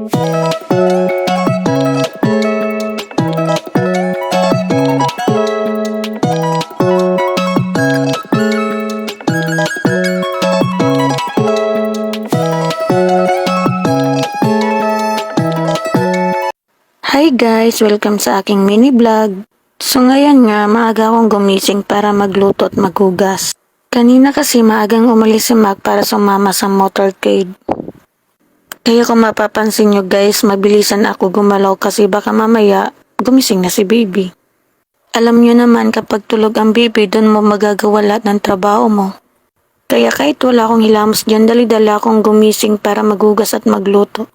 Hi guys! Welcome sa aking mini vlog. So ngayon nga, maaga akong gumising para magluto at maghugas. Kanina kasi maagang umalis si Mac para sumama sa motorcade. Kaya kung mapapansin nyo guys, mabilisan ako gumalaw kasi baka mamaya gumising na si baby. Alam nyo naman kapag tulog ang baby, doon mo magagawa lahat ng trabaho mo. Kaya kahit wala akong hilamos dyan, dali-dala akong gumising para maghugas at magluto.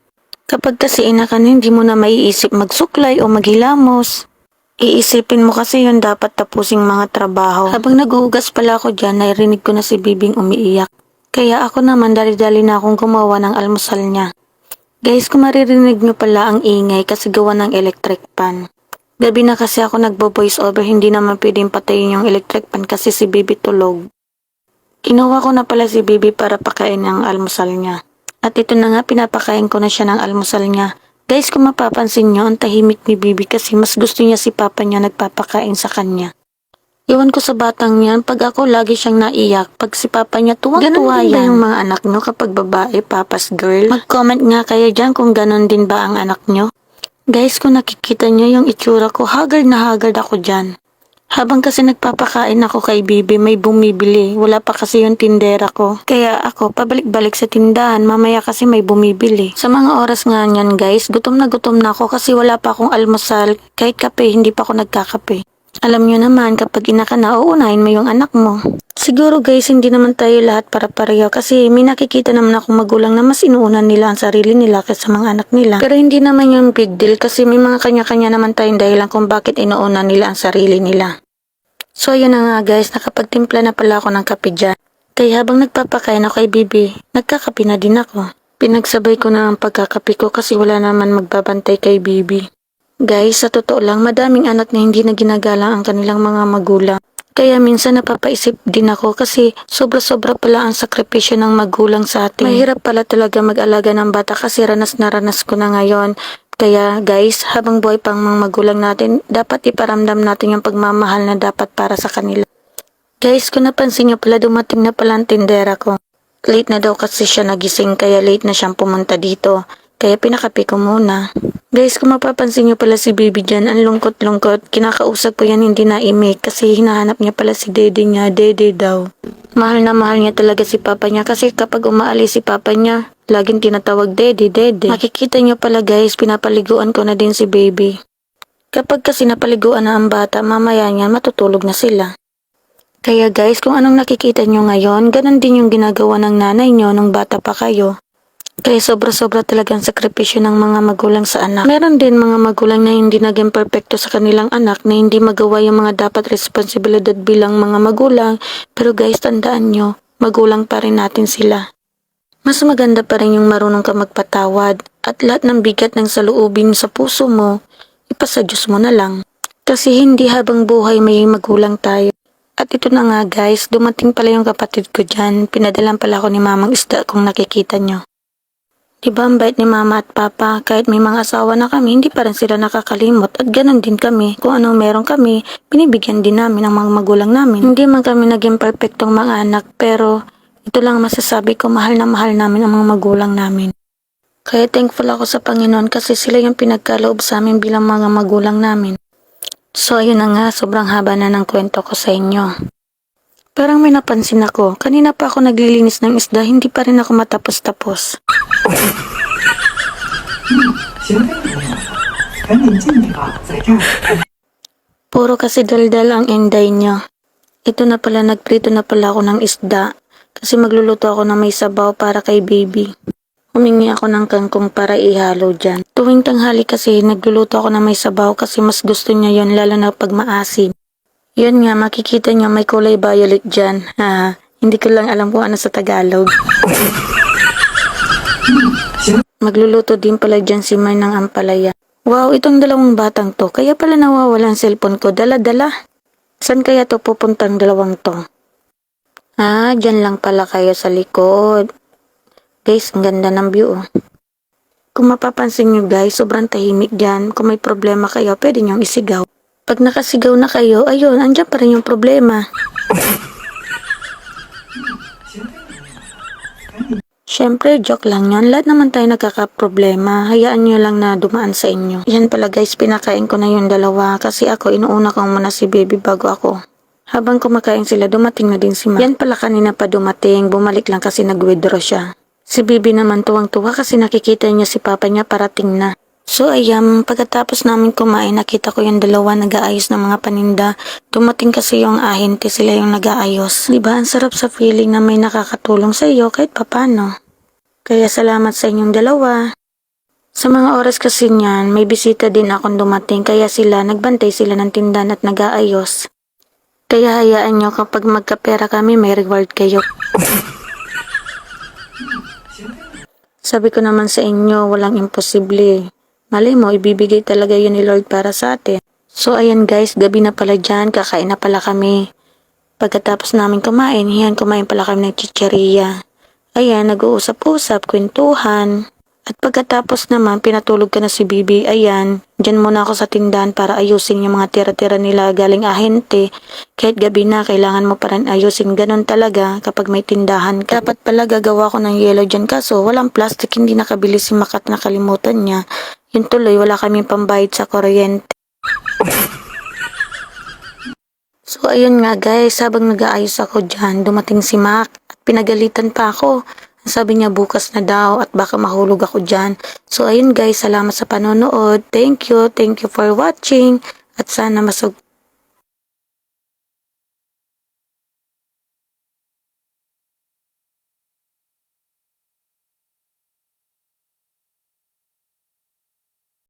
Kapag kasi ina ka na, hindi mo na maiisip magsuklay o maghilamos. Iisipin mo kasi yun dapat tapusing mga trabaho. Habang naghuhugas pala ako dyan, narinig ko na si Bibing umiiyak. Kaya ako naman dali-dali na akong gumawa ng almusal niya. Guys, kung maririnig nyo pala ang ingay kasi gawa ng electric pan. Gabi na kasi ako nagbo-voice over, hindi naman pwedeng patayin yung electric pan kasi si Bibi tulog. Kinuha ko na pala si Bibi para pakain ang almusal niya. At ito na nga, pinapakain ko na siya ng almusal niya. Guys, kung mapapansin nyo, ang tahimik ni Bibi kasi mas gusto niya si Papa niya nagpapakain sa kanya. Iwan ko sa batang yan, pag ako lagi siyang naiyak, pag si Papa niya tuwang-tuwa yan. Yung mga anak nyo kapag babae, Papa's girl? Mag-comment nga kayo dyan kung ganon din ba ang anak nyo. Guys, kung nakikita nyo yung itsura ko, haggard na haggard ako dyan. Habang kasi nagpapakain ako kay Bibi, may bumibili. Wala pa kasi yung tindera ko. Kaya ako, pabalik-balik sa tindahan. Mamaya kasi may bumibili. Sa mga oras nga niyan guys, gutom na ako kasi wala pa akong almusal. Kahit kape, hindi pa ako nagkakape. Alam nyo naman, kapag ina ka na, uunahin mo yung anak mo. Siguro guys, hindi naman tayo lahat para-pareho kasi may nakikita naman akong magulang na mas inuunan nila ang sarili nila kaysa mga anak nila. Pero hindi naman yung big deal kasi may mga kanya-kanya naman tayong dahilan kung bakit inuunan nila ang sarili nila. So ayun na nga guys, nakapagtimpla na pala ako ng kape dyan. Kaya habang nagpapakain ako kay Bibi, nagkakape na din ako. Pinagsabay ko na ang pagkakape ko kasi wala naman magbabantay kay Bibi. Guys, sa totoo lang, madaming anak na hindi na ginagalang ang kanilang mga magulang. Kaya minsan napapaisip din ako kasi sobra-sobra pala ang sakripisyo ng magulang sa atin. Mahirap pala talaga mag-alaga ng bata kasi ranas na ranas ko na ngayon. Kaya guys, habang buhay pang mga magulang natin, dapat iparamdam natin yung pagmamahal na dapat para sa kanila. Guys, kung napansin nyo pala, dumating na pala ang tindera ko. Late na daw kasi siya nagising kaya late na siyang pumunta dito. Kaya pinakape ko muna. Guys, kung mapapansin nyo pala si Bibi dyan, ang lungkot-lungkot. Kinakausap ko yan, hindi na imik kasi hinahanap niya pala si Dede niya, Dede daw. Mahal na mahal niya talaga si Papa niya kasi kapag umaalis si Papa niya, laging tinatawag Dede, Dede. Makikita nyo pala guys, pinapaliguan ko na din si Baby. Kapag kasi napaliguan na ang bata, mamaya niyan matutulog na sila. Kaya guys, kung anong nakikita nyo ngayon, ganun din yung ginagawa ng nanay nyo nung bata pa kayo. Kaya sobra-sobra talagang sakripisyo ng mga magulang sa anak. Meron din mga magulang na hindi naging perfecto sa kanilang anak na hindi magawa yung mga dapat responsibilidad bilang mga magulang. Pero guys, tandaan nyo, magulang pa rin natin sila. Mas maganda pa rin yung marunong ka magpatawad at lahat ng bigat ng saloobin sa puso mo, ipasa Diyos mo na lang. Kasi hindi habang buhay may magulang tayo. At ito na nga guys, dumating pala yung kapatid ko dyan. Pinadalan pala ako ni mamang isda kung nakikita nyo. Diba ang bait ni mama at papa, kahit may mga asawa na kami, hindi pa rin sila nakakalimot at ganun din kami. Kung anong meron kami, binibigyan din namin ang mga magulang namin. Hindi man kami naging perfectong mga anak, pero ito lang masasabi ko, mahal na mahal namin ang mga magulang namin. Kaya thankful ako sa Panginoon kasi sila yung pinagkaloob sa amin bilang mga magulang namin. So ayun na nga, sobrang haba na ng kwento ko sa inyo. Parang may napansin ako, kanina pa ako naglilinis ng isda, hindi pa rin ako matapos-tapos. Puro kasi daldal ang inday nyo. Ito na pala, nagprito na pala ako ng isda kasi magluluto ako ng may sabaw para kay Baby. Humingi ako ng kangkong para ihalo dyan. Tuwing tanghali kasi nagluluto ako ng may sabaw kasi mas gusto niya yon lalo na pag maasim. Yun nga, makikita nyo may kulay violet dyan. Hindi ko lang alam kung ano sa Tagalog. Magluluto din pala dyan si May ng ampalaya. Wow, itong dalawang batang to. Kaya pala nawawala ang cellphone ko. Dala-dala. San kaya to pupuntang dalawang to? Dyan lang pala kayo sa likod. Guys, ang ganda ng view. Kung mapapansin nyo guys, sobrang tahimik dyan. Kung may problema kayo, pwede nyong isigaw. Pag nakasigaw na kayo, ayun, andyan pa rin yung problema. Siyempre, joke lang yan. Lahat naman tayo nagkakaproblema. Hayaan nyo lang na dumaan sa inyo. Yan pala guys, pinakain ko na yung dalawa kasi ako inuuna ko muna si baby bago ako. Habang kumakain sila, dumating na din si Ma. Yan pala kanina pa dumating, bumalik lang kasi nag-withdraw siya. Si Bibi naman tuwang-tuwa kasi nakikita niya si Papa niya parating na. So ayan, pagkatapos namin kumain, nakita ko yung dalawa nag-aayos ng mga paninda. Dumating kasi yung ahente, sila yung nag-aayos. Diba, ang sarap sa feeling na may nakakatulong sa iyo kahit papano. Kaya salamat sa inyong dalawa. Sa mga oras kasi niyan, may bisita din akong dumating kaya nagbantay sila ng tindahan at nag-aayos. Kaya hayaan nyo kapag magkapera kami, may reward kayo. Sabi ko naman sa inyo, walang imposible. Malay mo, ibibigay talaga yun ni Lord para sa atin. So ayan guys, gabi na pala dyan, kakain na pala kami. Pagkatapos namin kumain pala kami ng chicheria. Ayan, nag-uusap-usap, kwentuhan. At pagkatapos naman, pinatulog ka na si Bibi. Ayan, dyan muna ako sa tindahan para ayusin yung mga tira-tira nila galing ahente. Kahit gabi na, kailangan mo pa rin ayusin. Ganon talaga kapag may tindahan ka. Dapat pala gagawa ko ng yellow dyan kaso walang plastic, hindi nakabili si Makat, nakalimutan niya. Yun tuloy, wala kaming pambayad sa kuryente. So ayun nga guys, habang nag-aayos ako dyan, dumating si Mac at pinagalitan pa ako. Sabi niya bukas na daw at baka mahulog ako dyan. So ayun guys, salamat sa panonood. Thank you for watching at sana